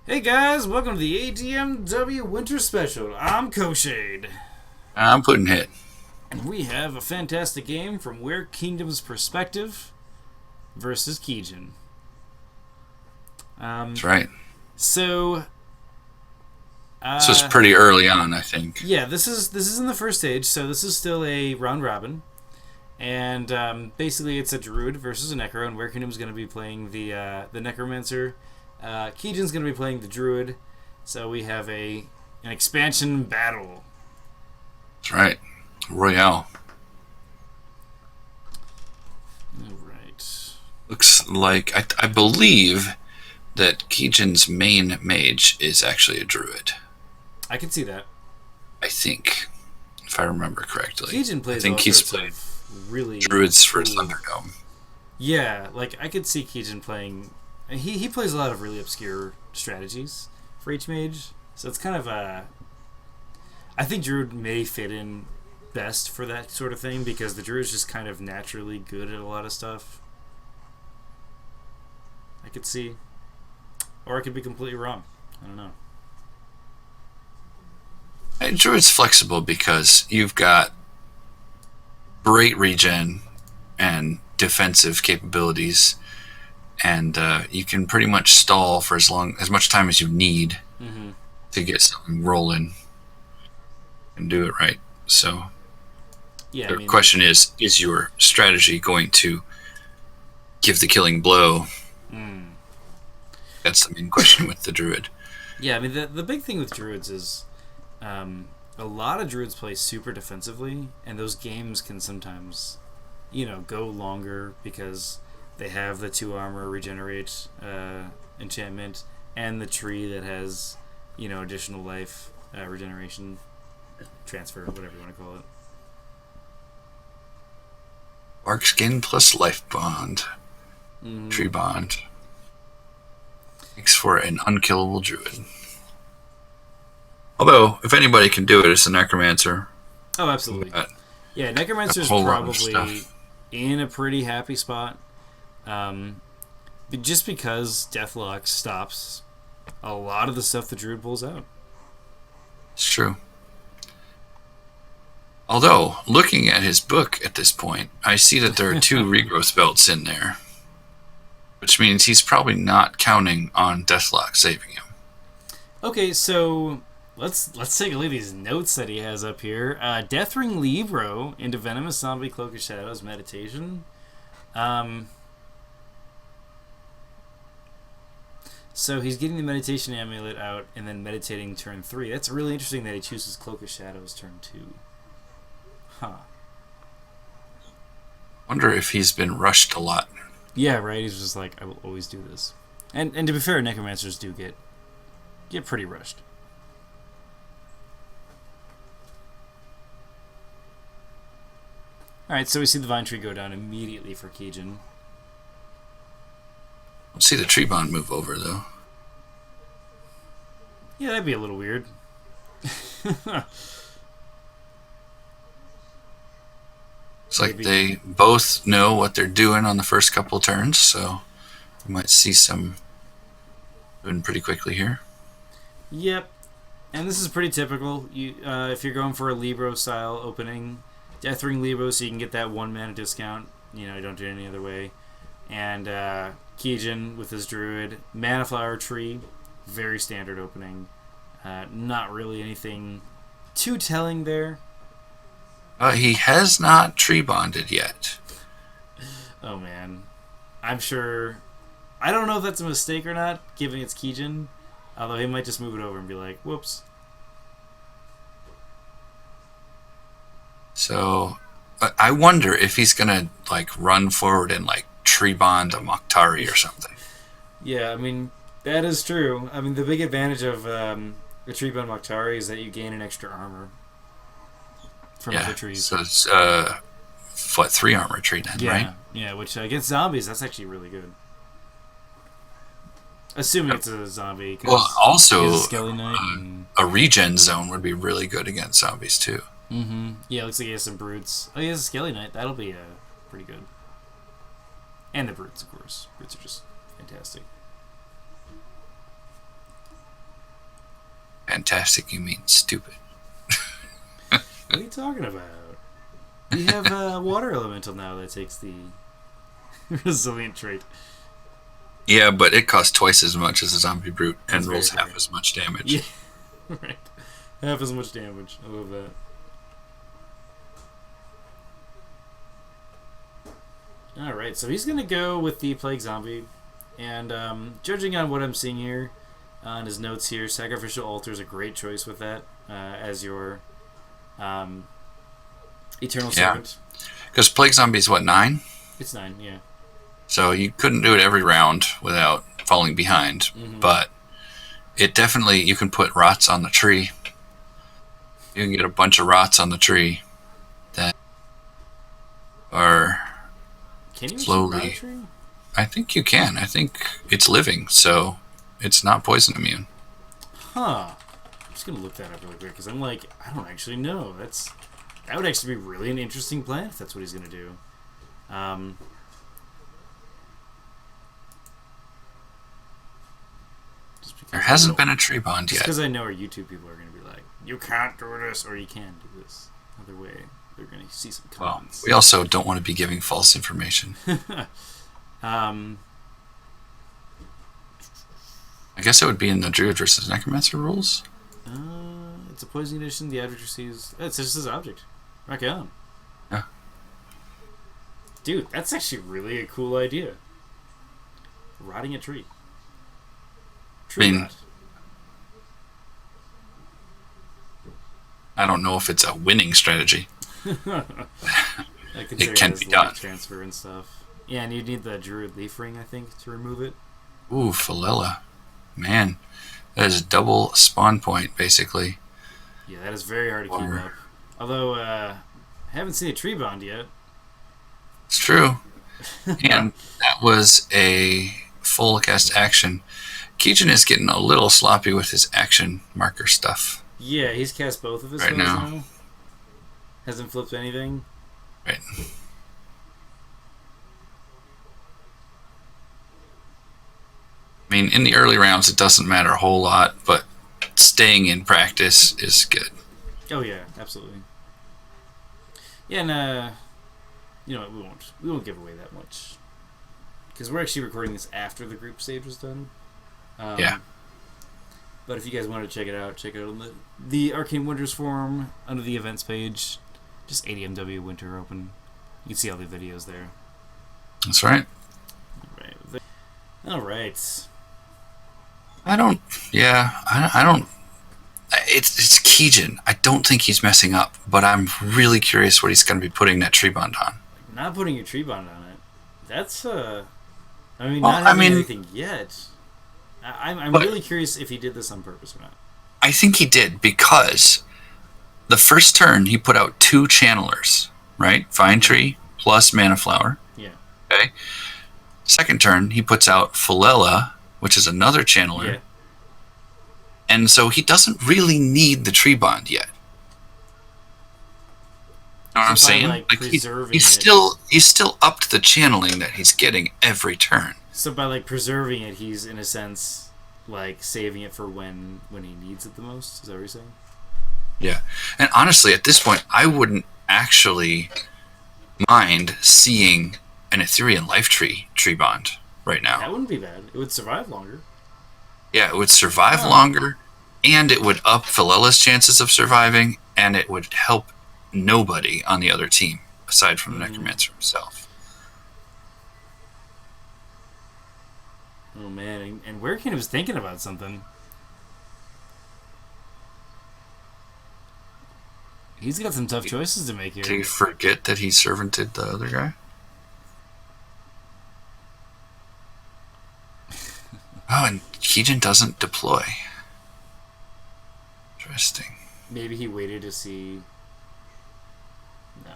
Hey guys, welcome to the ATMW Winter Special. I'm Koshade. I'm Puddenhead. And we have a fantastic game from Werekingdom's perspective versus Keejchen. That's right. So, This was pretty early on, I think. yeah, this is in the first stage, so this is still a round robin. And basically it's a druid versus a necro, and Werekingdom's going to be playing the necromancer. Keejchen's going to be playing the druid. So we have an expansion battle. That's right. Royale. Alright. Looks like, I believe that Keejchen's main mage is actually a druid. I can see that. I think, if I remember correctly. Keejchen plays I think all he's sorts played of really druids for cool. Thunderdome. Yeah, like I could see Keejchen playing. He plays a lot of really obscure strategies for each mage, so it's kind of a. I think druid may fit in best for that sort of thing because the druid's just kind of naturally good at a lot of stuff. I could see, or I could be completely wrong. I don't know. And druid's flexible because you've got great regen and defensive capabilities, and you can pretty much stall for as much time as you need to get something rolling and do it right. So Yeah, the question is your strategy going to give the killing blow? That's the main question with the druid. Yeah, I mean the big thing with druids is a lot of druids play super defensively, and those games can sometimes, go longer because they have the 2 armor regenerate enchantment and the tree that has, additional life regeneration transfer, whatever you want to call it. Bark skin plus life bond. Tree bond. Makes for an unkillable druid. Although, if anybody can do it, it's a necromancer. Oh, absolutely. Yeah, necromancer's probably in a pretty happy spot. But just because Deathlock stops a lot of the stuff the druid pulls out. It's true. Although, looking at his book at this point, I see that there are 2 regrowth belts in there, which means he's probably not counting on Deathlock saving him. Okay, so let's take a look at these notes that he has up here. Deathring Libro into Venomous Zombie Cloak of Shadows meditation. So he's getting the meditation amulet out and then meditating turn 3. That's really interesting that he chooses Cloak of Shadows turn 2. Huh. Wonder if he's been rushed a lot. Yeah, right. He's just like, I will always do this. And to be fair, necromancers do get pretty rushed. Alright, so we see the vine tree go down immediately for Keejchen. Let's see the tree bond move over, though. Yeah, that'd be a little weird. It's like they both know what they're doing on the first couple turns, so we might see some moving pretty quickly here. Yep. And this is pretty typical. If you're going for a Libro style opening, Deathring Libro, so you can get that 1 mana discount. You don't do it any other way. And Keejchen with his druid, Mana Flower Tree, very standard opening. Not really anything too telling there. He has not tree bonded yet. Oh man, I'm sure. I don't know if that's a mistake or not, given it's Keejchen. Although he might just move it over and be like, "Whoops." So I wonder if he's gonna run forward and tree bond a Mokhtari or something. Yeah, I mean that is true. I mean the big advantage of the tree bond Mokhtari is that you gain an extra armor from other trees. So it's 3 armor tree then, right? Yeah, which against zombies that's actually really good. Assuming it's a zombie. Well, also a Skelly Knight a regen zone would be really good against zombies too. Yeah, looks like he has some brutes. Oh, he has a Skelly Knight. That'll be pretty good. And the brutes, of course. Brutes are just fantastic. Fantastic, you mean stupid. What are you talking about? We have a water elemental now that takes the resilient trait. Yeah, but it costs twice as much as a zombie brute and That's rolls very half fair. as much damage. Yeah, right. Half as much damage. I love that. Alright, so he's going to go with the Plague Zombie. And judging on what I'm seeing here, on his notes here, Sacrificial Altar is a great choice with that as your Eternal Servant. Because Plague Zombie is what, 9? It's 9, yeah. So you couldn't do it every round without falling behind. Mm-hmm. But it definitely, you can put rots on the tree. You can get a bunch of rots on the tree that are Can you slowly. tree? I think you can. I think it's living, so it's not poison immune. Huh. I'm just gonna look that up really quick because I'm like, I don't actually know. That would actually be really an interesting plan if that's what he's gonna do. There hasn't been a tree bond just yet. because I know our YouTube people are gonna be like, you can't do this, or you can do this. Either way, they're gonna see some Well, comments. we also don't want to be giving false information. I guess it would be in the Druid versus Necromancer rules. It's a poison condition. The advocate receives. It's just his object. Rock on. Yeah. Dude, that's actually really a cool idea. Rotting a tree. Tree rot. I don't know if it's a winning strategy. It can be done. Transfer and stuff. Yeah, and you need the Druid Leaf Ring, I think, to remove it. Ooh, Philella. Man, that is a double spawn point, basically. Yeah, that is very hard to keep up. Although, I haven't seen a tree bond yet. It's true. And that was a full cast action. Keejchen is getting a little sloppy with his action marker stuff. Yeah, he's cast both of his right spells now. Hasn't flipped anything. Right. I mean, in the early rounds, it doesn't matter a whole lot, but staying in practice is good. Oh yeah, absolutely. Yeah, and you know what, we won't give away that much because we're actually recording this after the group stage was done. Yeah. But if you guys want to check it out on the Arcane Winters forum under the events page. Just ADMW Winter Open. You can see all the videos there. That's right. All right. I don't. It's Keejchen. I don't think he's messing up, but I'm really curious what he's going to be putting that tree bond on. Not putting your tree bond on it. That's I mean, not having anything yet. I'm really curious if he did this on purpose or not. I think he did because the first turn he put out 2 channelers, right? Vine Tree plus Mana Flower. Yeah. Okay. Second turn he puts out Philella, which is another channeler. Yeah. And so he doesn't really need the tree bond yet. You know what I'm saying? Like he's still up to the channeling that he's getting every turn. So by like preserving it, he's in a sense like saving it for when he needs it the most. Is that what you're saying? Yeah. And honestly, at this point, I wouldn't actually mind seeing an Ethereal Life Tree bond right now. That wouldn't be bad. It would survive longer. Yeah, it would survive longer, and it would up Philella's chances of surviving, and it would help nobody on the other team, aside from the Necromancer himself. Oh man, and Werekingdom was thinking about something. He's got some tough choices to make here. Do you forget that he servanted the other guy? Oh, and Keejchen doesn't deploy. Interesting. Maybe he waited to see. No.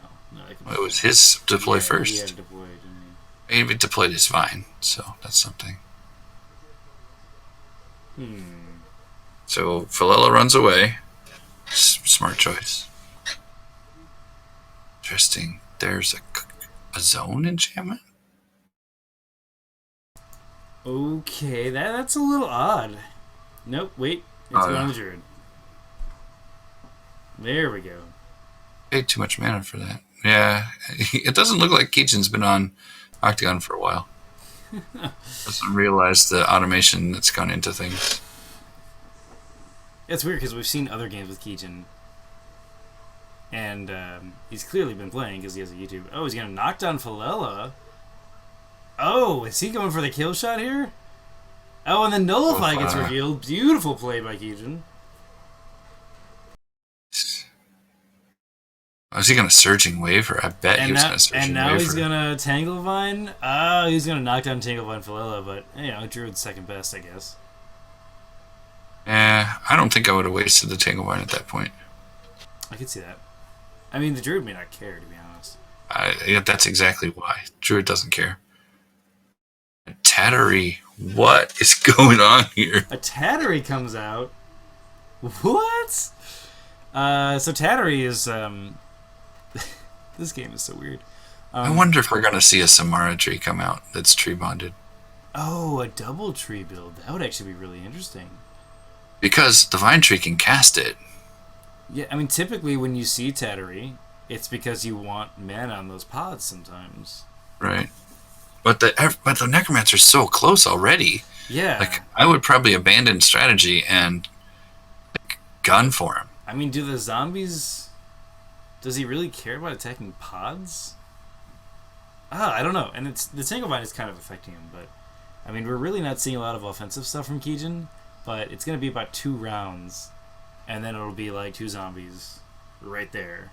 Well, it was his deploy first. He had to deploy, didn't he? He deployed his Vine, so that's something. So Philella runs away. Smart choice. Interesting. There's a zone enchantment? Okay, that's a little odd. Nope, wait. It's going on the Druid. There we go. Paid too much mana for that. Yeah, it doesn't look like Keejchen's been on Octagon for a while. Doesn't realize the automation that's gone into things. It's weird because we've seen other games with Keejchen, and he's clearly been playing because he has a YouTube. Oh, he's gonna knock down Falella. Oh, is he going for the kill shot here? Oh, and then Nullify gets revealed. Beautiful play by Keejchen. Is he going to Surging Wave? Or I bet he was going to Surging Wave. And now he's going to Tanglevine? Oh, he's going to knock down Tanglevine Falella, but, you know, Druid's second best, I guess. I don't think I would have wasted the Tanglevine at that point. I could see that. I mean, the Druid may not care, to be honest. Yeah, that's exactly why. Druid doesn't care. Tattery, what is going on here? A Tattery comes out? What? So Tattery is, this game is so weird. I wonder if we're going to see a Samara tree come out that's tree bonded. Oh, a double tree build. That would actually be really interesting. Because the Vine Tree can cast it. Yeah, I mean, typically when you see Tattery, it's because you want mana on those pods sometimes. Right. But the Necromancer's so close already. Yeah. Like, I would probably abandon strategy and gun for him. I mean, do the zombies... Does he really care about attacking pods? I don't know. And it's the Tanglevine is kind of affecting him, but... I mean, we're really not seeing a lot of offensive stuff from Keejchen, but it's going to be about 2 rounds, and then it'll be like 2 zombies right there.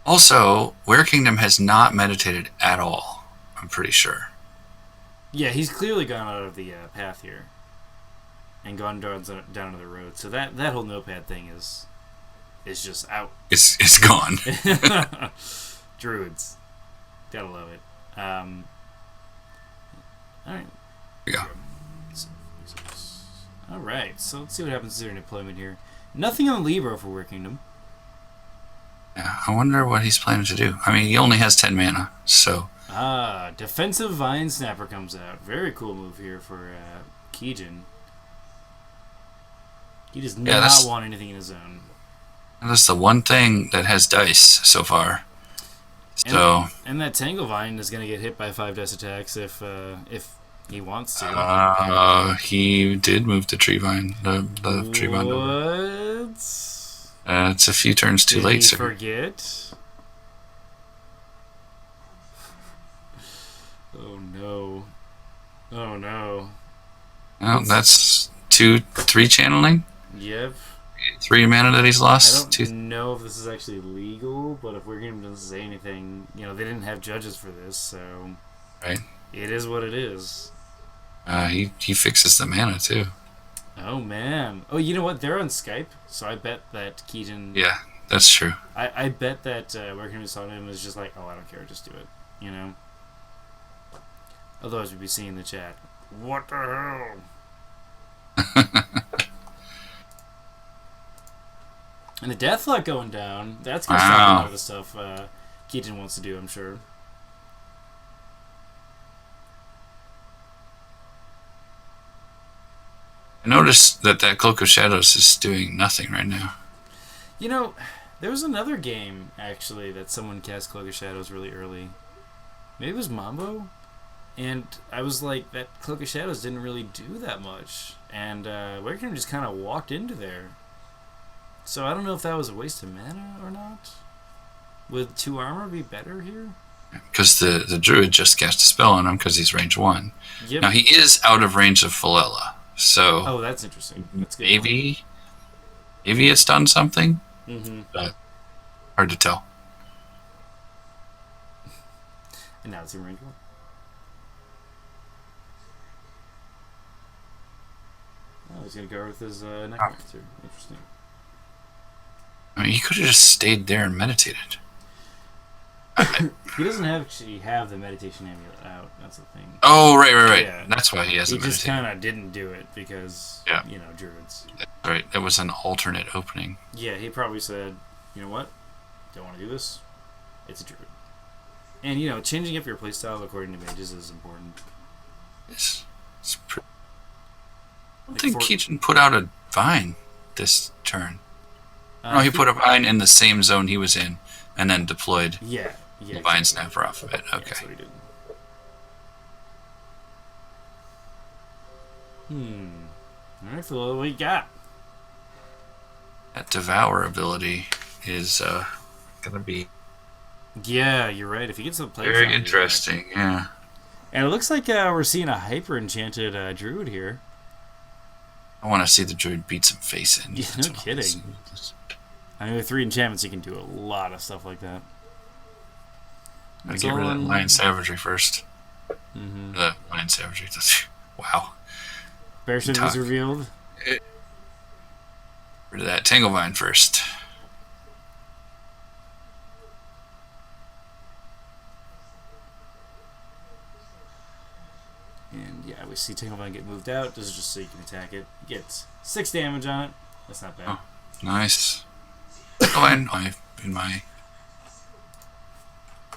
Also, Werekingdom has not meditated at all, I'm pretty sure. Yeah, he's clearly gone out of the path here. And gone down to the road. So that whole notepad thing is just out. It's gone. Druids. Gotta love it. Alright. Yeah. Alright, so let's see what happens during deployment here. Nothing on Libro for Werekingdom. Yeah, I wonder what he's planning to do. I mean, he only has 10 mana, so... Defensive Vine Snapper comes out. Very cool move here for Keejchen. He does not want anything in his zone. That's the one thing that has dice so far. So and that Tanglevine is going to get hit by 5 dice attacks if he wants to. He did move the Treevine, the Treevine. What? It's a few turns too late, sir. Forget? Oh no! Oh no! Well, that's 3 channeling. Yep. 3 mana that he's lost. I don't know if this is actually legal, but if Werekingdom doesn't say anything, you know, they didn't have judges for this, so right. It is what it is. He fixes the mana too. Oh man! Oh, you know what? They're on Skype, so I bet that Keejchen. Yeah, that's true. I bet that Werekingdom was talking to him was just like, oh, I don't care, just do it, you know. Otherwise, we'd be seeing in the chat, what the hell? And the Deathlock going down, that's going to stop a lot of the stuff Keejchen wants to do, I'm sure. I noticed that Cloak of Shadows is doing nothing right now. You know, there was another game, actually, that someone cast Cloak of Shadows really early. Maybe it was Mambo? And I was like, that Cloak of Shadows didn't really do that much. And Werekingdom just kind of walked into there. So I don't know if that was a waste of mana or not. Would 2 armor be better here? Because the Druid just cast a spell on him because he's range 1. Yep. Now, he is out of range of Falella. So oh, that's interesting. That's good. Maybe it's done something. Mm-hmm. But hard to tell. And now it's in range 1. Oh, he's going to go with his Necromancer. Interesting. I mean, he could have just stayed there and meditated. He doesn't actually have the meditation amulet out. That's the thing. Oh, right. Yeah. That's why he hasn't meditated. He just meditated. kind of didn't do it because, you know, Druids. That's right. It was an alternate opening. Yeah, he probably said, you know what? Don't want to do this. It's a Druid. And, you know, changing up your playstyle according to mages is important. It's I don't think Keejchen put out a Vine this turn. No, he put a vine in the same zone he was in, and then deployed Yeah, the vine snapper off of it. Okay. That's what he did. Alright, Phil, what we got? That devour ability is gonna be Yeah, you're right. If he gets the plague very zombie, interesting. Yeah. and it looks like we're seeing a hyper enchanted druid here. I want to see the druid beat some face in. Yeah, no kidding. I mean, with 3 enchantments, you can do a lot of stuff like that. Gotta get rid of that lion savagery first. The lion savagery. Wow. Bear City was revealed. Rid of that Tanglevine first. And yeah, we see Tanglevine get moved out. This is just so you can attack it. You get 6 damage on it. That's not bad. Oh, nice. Tanglevine, in my...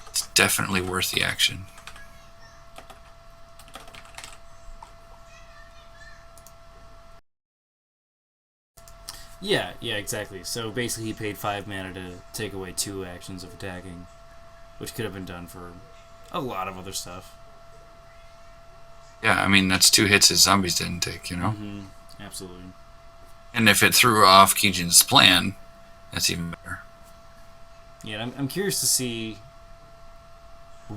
It's definitely worth the action. Yeah, exactly. So basically, he paid 5 mana to take away 2 actions of attacking, which could have been done for a lot of other stuff. Yeah, I mean, that's 2 hits his zombies didn't take, you know? Absolutely. And if it threw off Keejchen's plan, that's even better. Yeah, I'm curious to see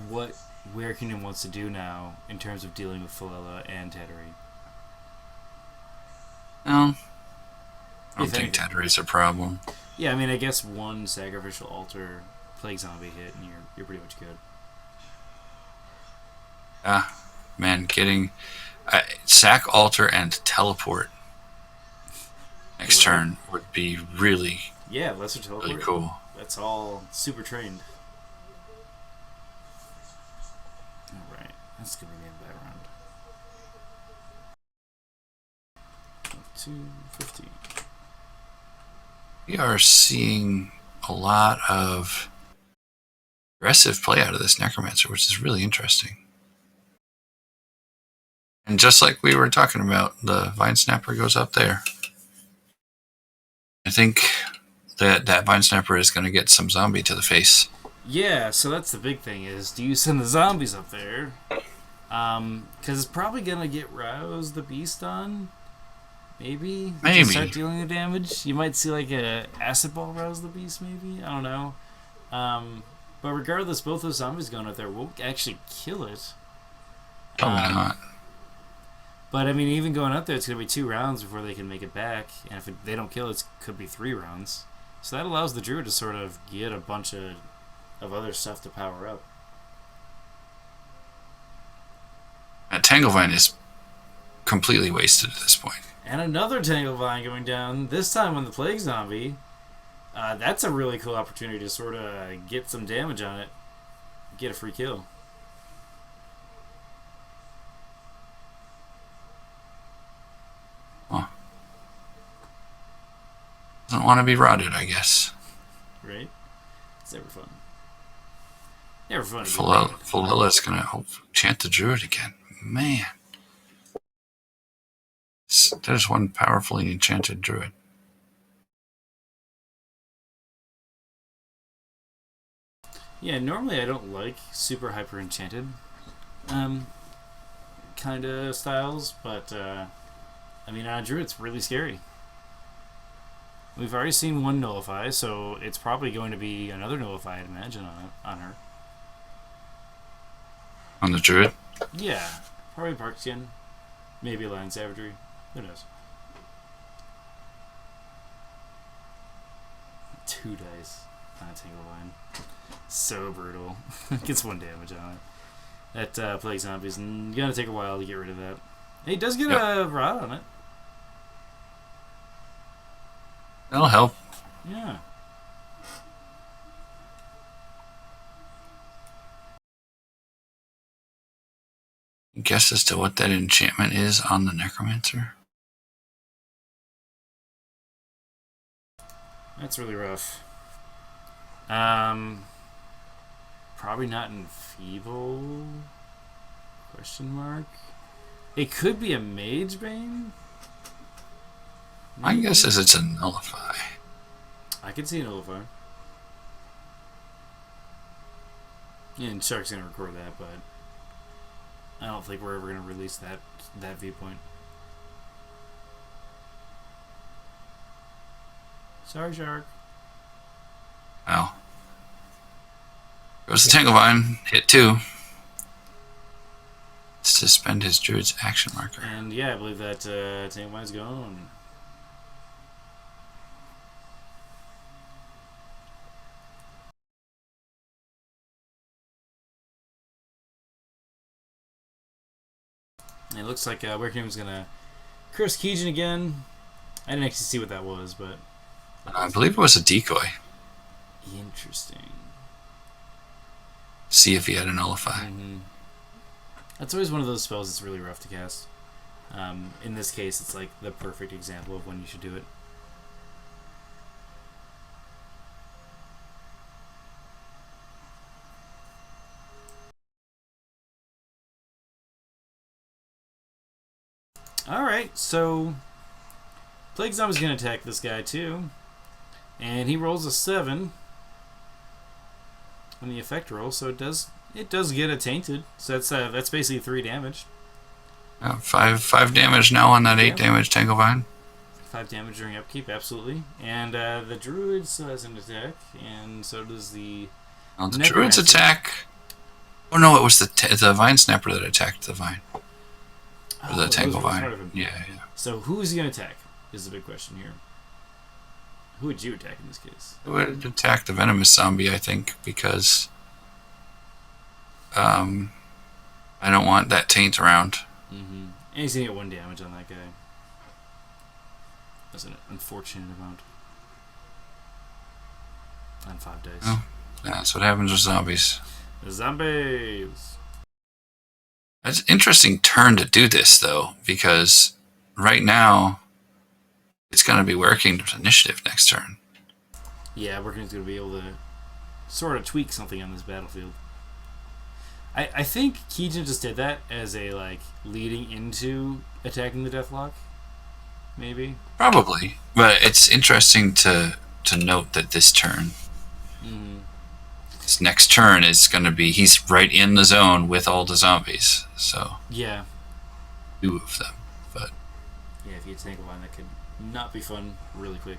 what Werekingdom wants to do now in terms of dealing with Philella and Tattery. No. I don't think Tattery's a problem. Yeah, I mean, I guess 1 sacrificial altar plague zombie hit, and you're pretty much good. Man, getting sack altar and teleport next turn would be really lesser teleport. Really cool. That's all super trained. All right, that's gonna be the end of that round. 250. We are seeing a lot of aggressive play out of this Necromancer, which is really interesting. And just like we were talking about, the Vine Snapper goes up there. I think that Vine Snapper is going to get some zombie to the face. Yeah, so that's the big thing is, do you send the zombies up there? Because it's probably going to get Rouse the Beast on. Maybe. To start dealing the damage. You might see like a Acid Ball Rouse the Beast, maybe? I don't know. But regardless, both those zombies going up there won't actually kill it. Probably not. But I mean, even going up there, it's going to be 2 rounds before they can make it back. And if they don't kill it, it could be 3 rounds. So that allows the druid to sort of get a bunch of other stuff to power up. Tanglevine is completely wasted at this point. And another Tanglevine going down, this time on the Plague Zombie. That's a really cool opportunity to sort of get some damage on it. Get a free kill. Huh. Doesn't want to be rotted, I guess. Right? It's never fun. Never fun. Philella's going to chant the druid again. Man. There's one powerfully enchanted druid. Yeah, normally I don't like super hyper enchanted kind of styles, but I mean, on a druid it's really scary. We've already seen 1 nullify, so it's probably going to be another nullify, I'd imagine, on her. On the druid? Yeah, probably Parkskin, maybe Lion Savagery. Who knows? 2 dice on a Tanglevine. So brutal. Gets 1 damage on it. That Plague Zombie's gonna take a while to get rid of that. He does get a rot on it. That'll help. Yeah. Guess as to what that enchantment is on the Necromancer? That's really rough. Probably not enfeeble? Question mark. It could be a Mage Bane. My guess is it's a nullify. I could see an Nullify. And Shark's gonna record that, but I don't think we're ever gonna release that viewpoint. Sorry, Shark. Well, goes the Tanglevine. Hit 2. Suspend his druid's action marker. And yeah, I believe that Tanglevine's gone. And it looks like Werekingdom's gonna curse Keejchen again. I didn't actually see what that was, but I believe it was a decoy. Interesting. See if he had a Nullify. Mm-hmm. That's always one of those spells that's really rough to cast. In this case, it's like the perfect example of when you should do it. Alright, so Plague Zombie's going to attack this guy too. And he rolls a 7 on the effect roll, so it does get a tainted. So that's basically 3 damage. 5 damage now on that 8 damage Tanglevine. 5 damage during upkeep, absolutely. And the druid still has an attack, and so does the. Oh, the druid's attack. Oh no, it was the vine snapper that attacked the vine. Or the Tanglevine. Yeah. So who's he gonna attack? Is the big question here. Who would you attack in this case? It would attack the venomous zombie, I think, because I don't want that taint around. Mm-hmm. And he's gonna get 1 damage on that guy. That's an unfortunate amount. On 5 dice. Oh, that's what happens with zombies. Zombies! That's an interesting turn to do this, though, because right now it's going to be Werekingdom's initiative next turn. Yeah, Werekingdom's going to be able to sort of tweak something on this battlefield. I think Keejchen just did that as a, like, leading into attacking the Deathlock. Maybe? Probably. But it's interesting to note that this turn, this next turn is going to be, he's right in the zone with all the zombies. So, yeah. 2 of them. But yeah, if you tangle one, that could not be fun really quick.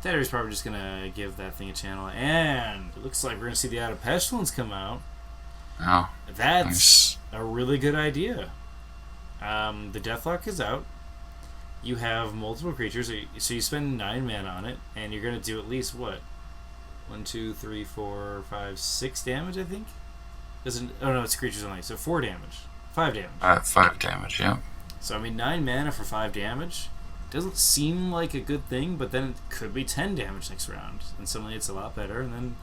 Thatter's probably just going to give that thing a channel. And it looks like we're going to see the Out of Pestilence come out. Oh, That's a really good idea. The Deathlock is out. You have multiple creatures, so you spend 9 mana on it, and you're going to do at least what? 1, 2, 3, 4, 5, 6 damage, I think? Oh no, it's creatures only, so 4 damage. 5 damage. 5 damage, yeah. So, I mean, 9 mana for 5 damage doesn't seem like a good thing, but then it could be 10 damage next round, and suddenly it's a lot better, and then,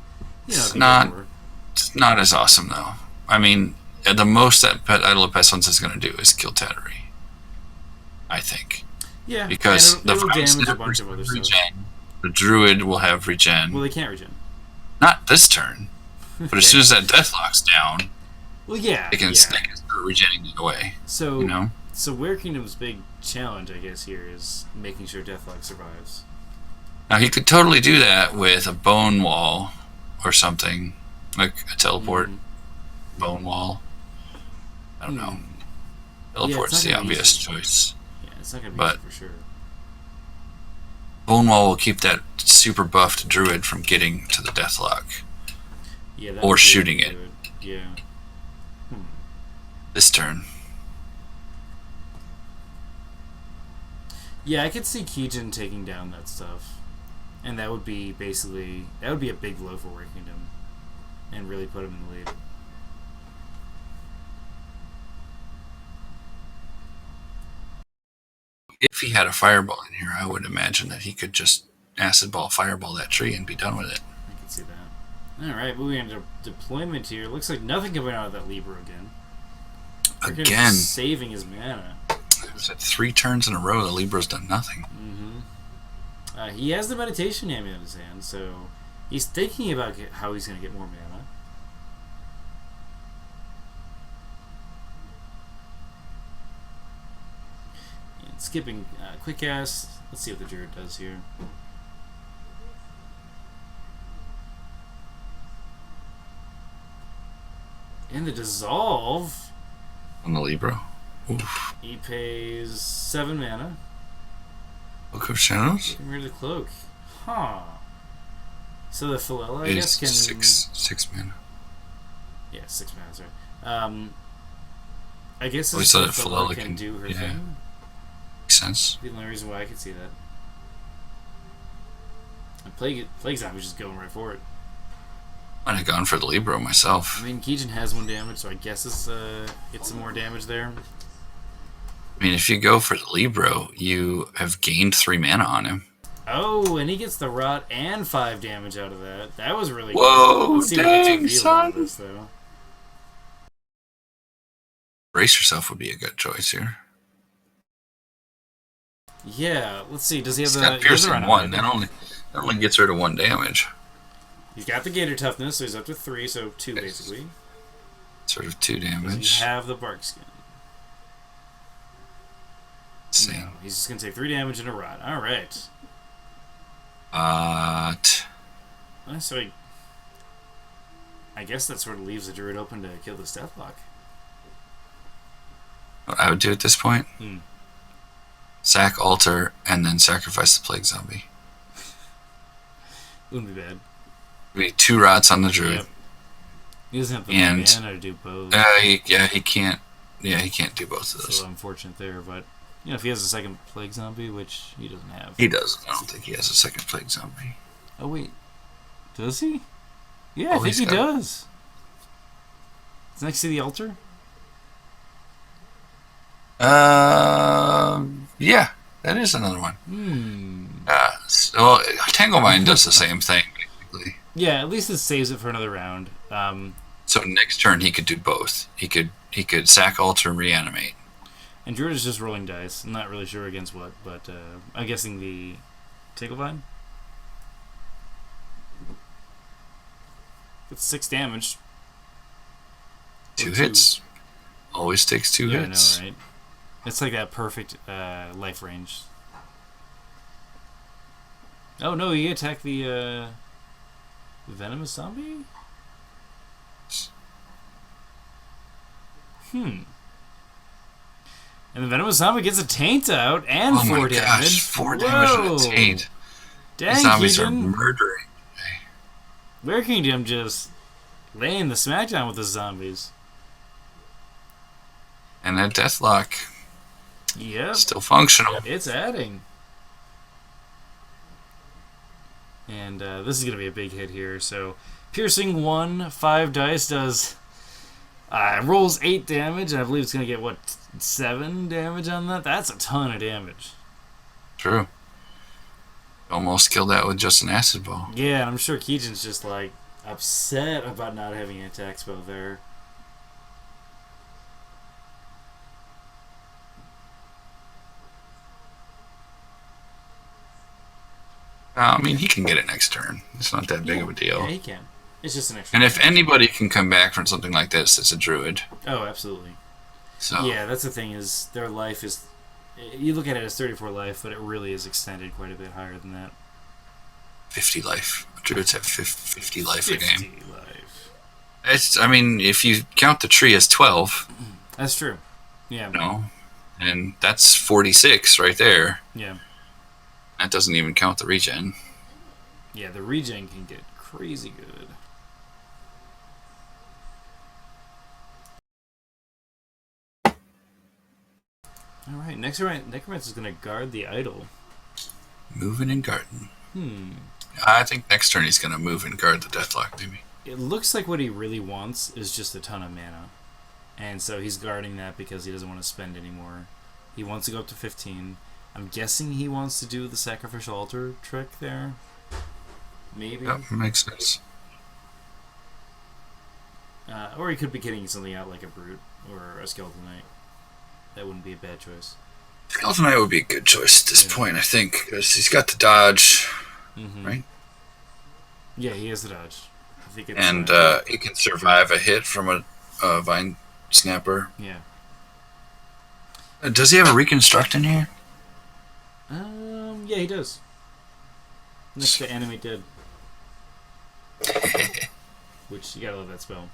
it's not as awesome, though. I mean, the most that Idol of Pestilence is going to do is kill Tattery. I think. Yeah, because it'll damage a bunch of other stuff. The Druid will have regen. Well, they can't regen. Not this turn, but as soon as that Deathlock's down, well, yeah, they can start regenning it away. So, you know? So Werekingdom's big challenge, I guess, here is making sure Deathlock survives. Now, he could totally do that with a Bone Wall or something, like a teleport Bone Wall. I don't know. Teleport's the obvious choice. Yeah, it's not going to be easy for sure. Bone Wall will keep that super buffed Druid from getting to the Deathlock. Yeah, or shooting it. Yeah. This turn. Yeah, I could see Keejchen taking down that stuff. And that would be basically... That would be a big blow for Werekingdom. And really put him in the lead. If he had a fireball in here, I would imagine that he could just acid ball, fireball that tree and be done with it. I can see that. Alright, moving into deployment here. Looks like nothing coming out of that Libra again. Again. Saving his mana. It was at 3 turns in a row, the Libra's done nothing. He has the Meditation Amulet in his hand, so he's thinking about how he's going to get more mana. And skipping Quick Cast. Let's see what the Druid does here. In the Dissolve, on the Libro. Oof. he pays 7 mana. Book of Shadows? Getting rid of the cloak. Huh. So the Philella, I It's guess, can... 6 mana. Yeah, 6 mana, sorry. I guess Oh, this so the that Philella Philella can can- do her yeah. thing. Makes sense. The only reason why I could see that. And Plague Zombie's just going right for it. I'd have gone for the Libro myself. I mean, Keejchen has 1 damage, so I guess it's some more damage there. I mean, if you go for the Libro, you have gained 3 mana on him. Oh, and he gets the Rot and 5 damage out of that. That was really Whoa, good. Let's see what dang, gets revealed out of son. this, though. Brace Yourself would be a good choice here. Yeah, let's see. Does he have He's the... got Piercing he has the 1. Rhino? That only gets rid of 1 damage. He's got the Gator Toughness, so he's up to 3, so 2 basically. Sort of 2 Does damage. he have the Bark Skin? Insane. No, he's just going to take 3 damage and a Rot. Alright. So I guess that sort of leaves the Druid open to kill this Deathlock. What I would do at this point? Sack Altar and then sacrifice the Plague Zombie. Wouldn't be bad. Be 2 rots on the Druid. Yep. He doesn't have the And- mana to do both. He can't. Yeah, he can't do both of those. So unfortunate there, but if he has a second Plague Zombie, which he doesn't have. He doesn't. I don't think he has a second Plague Zombie. Oh wait, does he? Yeah, I Oh, think he's he got- does. It's next to the altar. Yeah, that is another one. Hmm. So Tangle Vine does the same thing, basically. Yeah, at least it saves it for another round. So next turn he could do both. He could sack altar and reanimate. And Druid is just rolling dice. I'm not really sure against what, but I'm guessing the Tanglevine. It's 6 damage. 2 Or hits. Always takes 2 Yeah, hits. I know, right? It's like that perfect life range. Oh no, he attacked the venomous zombie? And the venomous zombie gets a taint out and 4 my damage. gosh, 4 damage Whoa. with a taint. Dang, These zombies are Keejchen. murdering. Werekingdom just laying the smackdown with the zombies. And that Deathlock Yep, still functional. it's adding. And this is going to be a big hit here. So, piercing 1, 5 dice does... rolls 8 damage, and I believe it's going to get, 7 damage on that? That's a ton of damage. True. Almost killed that with just an acid ball. Yeah, and I'm sure Keejchen's just, upset about not having an attack spell there. I mean, he can get it next turn. It's not that big of a deal. Yeah, he can. It's just an extra. And if anybody can come back from something like this, it's a druid. Oh, absolutely. So Yeah, that's the thing is their life is... You look at it as 34 life, but it really is extended quite a bit higher than that. 50 life. Druids have 50 life a 50 game. life. I mean, if you count the tree as 12, That's true. Yeah. and that's 46 right there. Yeah. That doesn't even count the regen. Yeah, the regen can get crazy good. Alright, next Necromancer is going to guard the idol. Moving and guarding. I think next turn he's going to move and guard the Deathlock, maybe. It looks like what he really wants is just a ton of mana. And so he's guarding that because he doesn't want to spend anymore. He wants to go up to 15. I'm guessing he wants to do the sacrificial altar trick there. Maybe. Yep, makes sense. Or he could be getting something out like a Brute or a Skeleton Knight. That wouldn't be a bad choice. Skeleton Knight would be a good choice at this point, I think, because he's got the dodge, right? Yeah, he has the dodge. I think it's, And he can survive a hit from a Vine Snapper. yeah. Does he have a Reconstruct in here? Yeah, he does. Next to Animate Dead. Which, you gotta love that spell.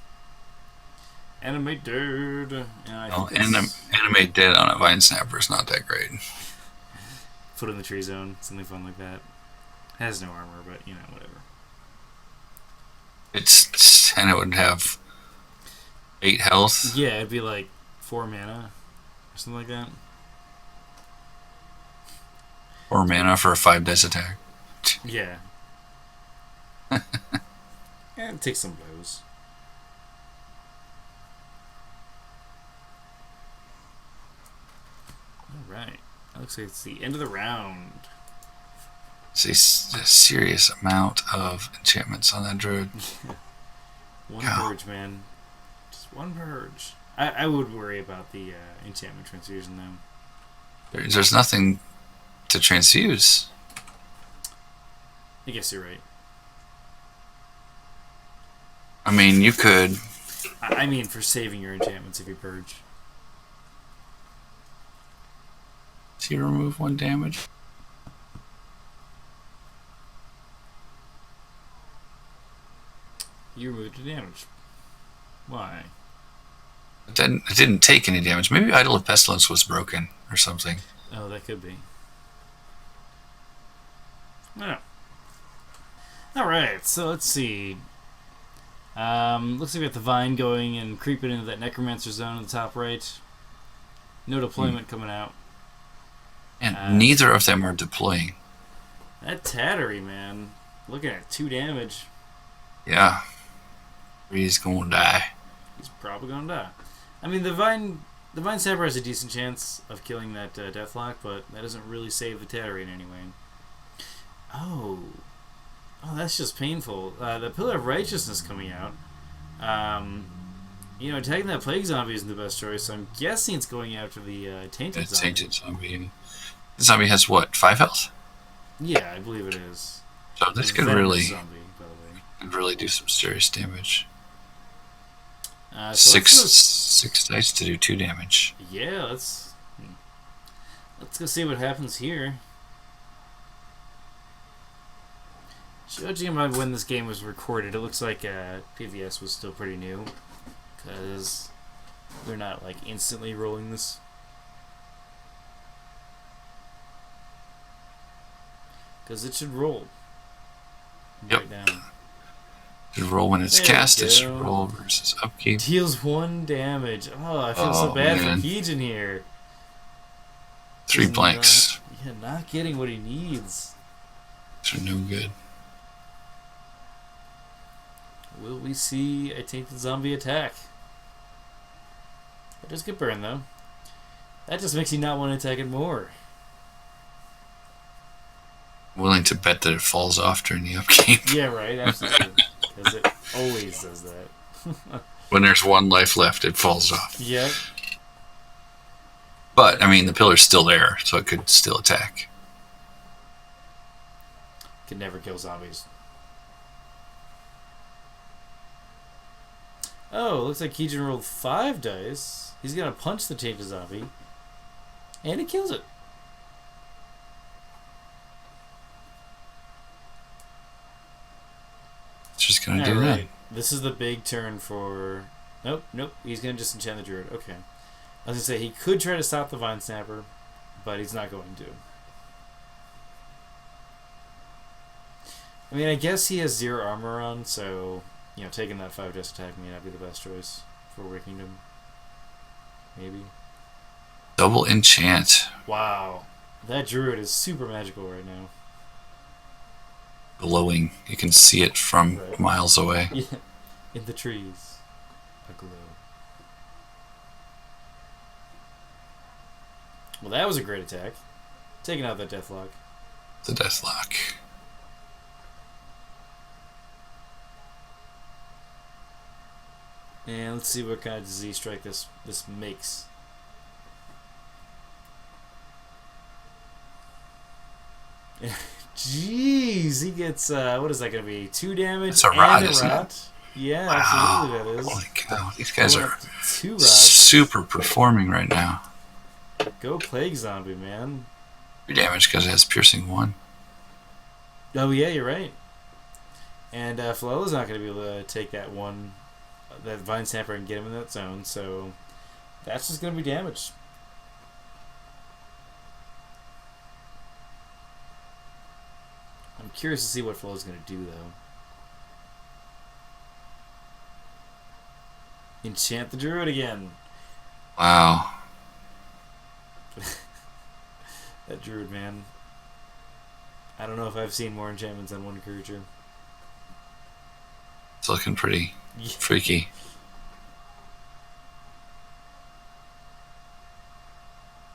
Anime dude. And I Well, think that's anime dead on a vine snapper is not that great. Foot in the Tree Zone, something fun like that. Has no armor, but whatever. And it would have 8 health. Yeah, it'd be like 4 mana or something like that. 4 mana for a 5 dice attack. Yeah. And take some blows. Alright. That looks like it's the end of the round. It's a serious amount of enchantments on that druid. One purge, man. Just one purge. I would worry about the enchantment transfusion, though. There's nothing to transfuse. I guess you're right. I mean, you could. I mean, for saving your enchantments if you purge. So you remove 1 damage. You removed the damage. Why? It didn't take any damage. Maybe Idol of Pestilence was broken or something. Oh, that could be. Oh. Alright, so let's see. Looks like we got the Vine going and creeping into that Necromancer zone in the top right. No deployment coming out. And neither of them are deploying. That Tattery, man. Looking at 2 damage. Yeah. He's gonna die. He's probably gonna die. I mean, the Vine Sapper has a decent chance of killing that Deathlock, but that doesn't really save the Tattery in any way. Oh, that's just painful. The Pillar of Righteousness coming out. Attacking that Plague Zombie isn't the best choice, so I'm guessing it's going after the Tainted Zombie. Tainted Zombie. The zombie has what, 5 health? Yeah, I believe it is. So this could Venomous really, zombie, by the way. really do some serious damage. So six dice to do 2 damage. Yeah, let's go see what happens here. Judging by when this game was recorded, it looks like PVS was still pretty new, because they're not like instantly rolling this. Because it should roll. Yep. Right down. Should roll when it's cast. It should roll versus upkeep. Deals 1 damage. Oh, I feel so bad for Keejchen here. 3 blanks. Not getting what he needs. These are no good. Will we see a Tainted Zombie attack? It does get burned, though. That just makes you not want to attack it more. Willing to bet that it falls off during the upkeep. Yeah, right, absolutely. Because it always does that. When there's 1 life left, it falls off. Yep. But, I mean, the pillar's still there, so it could still attack. Can never kill zombies. Oh, looks like Keejchen rolled 5 dice. He's gonna punch the Tainted Zombie. And he kills it. It's just gonna do that. This is the big turn for... Nope. He's gonna just enchant the Druid. Okay. I was gonna say, he could try to stop the Vine Snapper, but he's not going to. I mean, I guess he has 0 armor on, so... taking that 5 dice attack may not be the best choice for Werekingdom. Maybe. Double enchant. Wow. That Druid is super magical right now. Glowing. You can see it from miles away. Yeah. In the trees. Aglow. Well, that was a great attack. Taking out that Deathlock. The Deathlock. And let's see what kind of disease strike this makes. Jeez, he gets what is that going to be? 2 damage it's a rot, and a isn't rot. It? Yeah, wow. absolutely that is. Holy cow, these guys are 2 rots. super performing right now. Go Plague Zombie, man. 3 damage because it has piercing 1. Oh yeah, you're right. And Philella's not going to be able to take that 1 that Vine Snapper and get him in that zone. So that's just going to be damage. I'm curious to see what Flo's going to do, though. Enchant the Druid again. Wow. That Druid, man. I don't know if I've seen more enchantments on one creature. It's looking pretty freaky.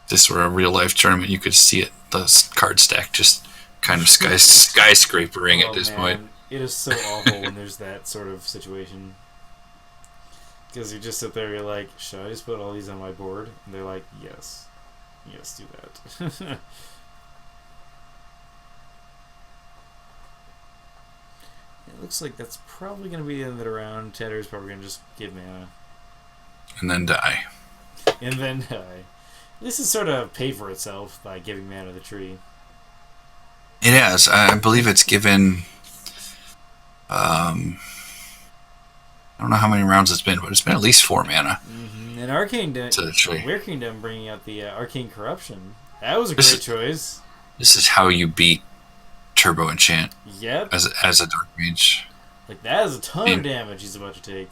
If this were a real life tournament, you could see it. The card stack just kind of skyscrapering at this point. It is so awful when there's that sort of situation. Because you just sit there, you're like, should I just put all these on my board? And they're like, yes. Yes, do that. It looks like that's probably going to be the end of the round. Tedder's probably going to just give mana. And then die. And then die. This is sort of paid for itself by giving mana to the tree. It has. I believe it's given... I don't know how many rounds it's been, but it's been at least 4 mana. Mm-hmm. And Arcane to the tree. Werekingdom bringing out the Arcane Corruption. That was a great choice. This is how you beat Turbo Enchant. Yep. As a Dark Mage. Like, that is a ton of damage he's about to take.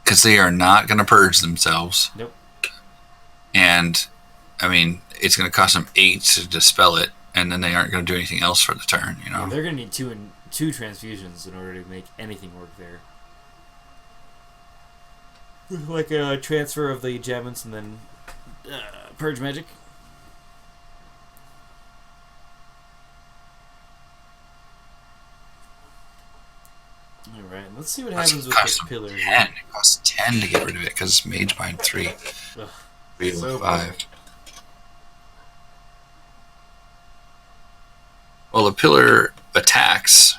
Because they are not going to purge themselves. Nope. And, I mean, it's going to cost them 8 to dispel it, and then they aren't going to do anything else for the turn, you know? Yeah, they're going to need two transfusions in order to make anything work there. Like a transfer of the enchantments and then purge magic. Alright, let's see what happens with this pillar here. It costs 10 to get rid of it because it's Mage Bind 3. Ugh, 3 so 5. Well, the pillar attacks.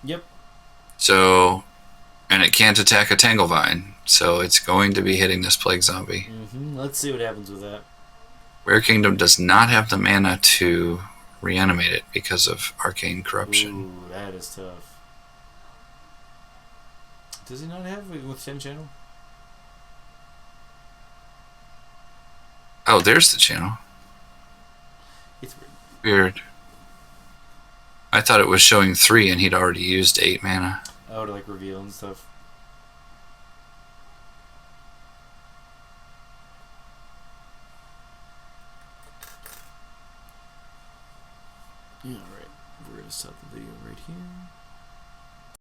Yep. So, and it can't attack a Tanglevine, so it's going to be hitting this Plague Zombie. Mm-hmm. Let's see what happens with that. Werekingdom does not have the mana to reanimate it because of Arcane Corruption. Ooh, that is tough. Does he not have it with 10 channel? Oh, there's the channel. It's weird. Weird. I thought it was showing 3 and he'd already used 8 mana. Oh, to like reveal and stuff. Alright, we're going to stop the video right here.